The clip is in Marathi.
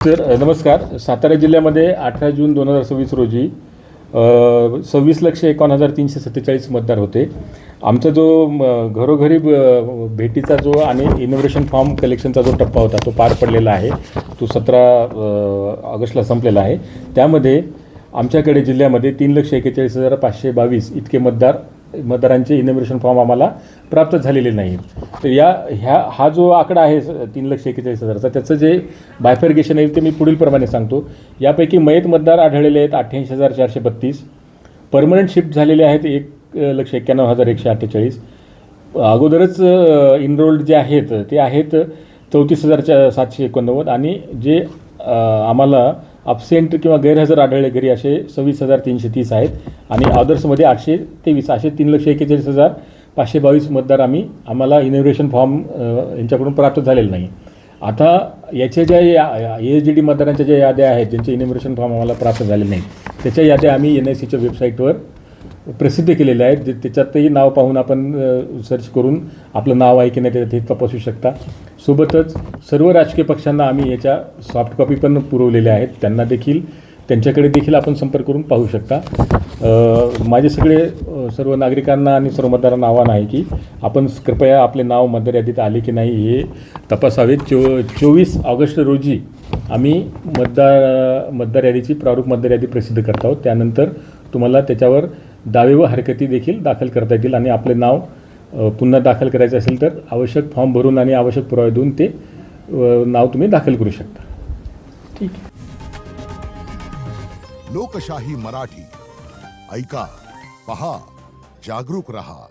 सर नमस्कार. सातारा जिल्ह्यामध्ये 18 जून 2026 रोजी 26,51,347 मतदार होते. आमचा जो घरोघरी भेटीचा जो आणि इनोव्हेशन फॉर्म कलेक्शनचा जो टप्पा होता तो पार पडलेला आहे. तो 17 ऑगस्टला संपलेला आहे. त्यामध्ये आमच्याकडे जिल्ह्यामध्ये 3,41,522 इतके मतदारांचे इनोव्हेशन फॉर्म आम्हाला प्राप्त झालेले नाहीत. तर हा जो आकडा आहे 3,41,000चा त्याचं जे बायफर्गेशन आहे ते मी पुढील प्रमाणे सांगतो. यापैकी मयत मतदार आढळलेले आहेत 88,432. परमनंट शिफ्ट झालेले आहेत 1,91,148. अगोदरच इनरोल्ड जे आहेत ते आहेत 34,789 आणि जे आम्हाला अब्सेंट किंवा गैरहजर आढळले घरी असे 26,330 आहेत आणि अदर्समध्ये 823 असे 3,41,522 मतदार आम्हाला इनोव्हेशन फॉर्म यांच्याकडून प्राप्त झालेलं नाही. आता याच्या ज्या ASDD मतदारांच्या ज्या याद्या आहेत ज्यांचे इनोव्हेशन फॉर्म आम्हाला प्राप्त झाले नाही त्याच्या याद्या आम्ही NICच्या वेबसाईटवर प्रसिद्ध केलेल्या आहेत. त्याच्यातही नाव पाहून आपण सर्च करून आपलं नाव आहे की नाही ते तपासू शकता. सोबतच सर्व राजकीय पक्षांना आम्ही याच्या सॉफ्ट कॉपी पण पुरवलेल्या आहेत. त्यांच्याकडे देखील आपण संपर्क करून पाहू शकता. माझे सर्व नागरिकांना आणि सर्व मतदारांना आव्हान आहे की आपण कृपया आपले नाव मतदार यादीत आले की नाही हे तपासावे. 24 ऑगस्ट रोजी आम्ही मतदार यादीची प्रारूप मतदार यादी प्रसिद्ध करत आहोत. त्यानंतर तुम्हाला त्याच्यावर दावे व हरकती देखील दाखल करता येतील आणि आपले नाव पुन्हा दाखल करायचं असेल तर आवश्यक फॉर्म भरून आणि आवश्यक पुरावे देऊन ते नाव तुम्ही दाखल करू शकता. ठीक आहे. लोकशाही मराठी ऐका, पहा, जागरूक रहा.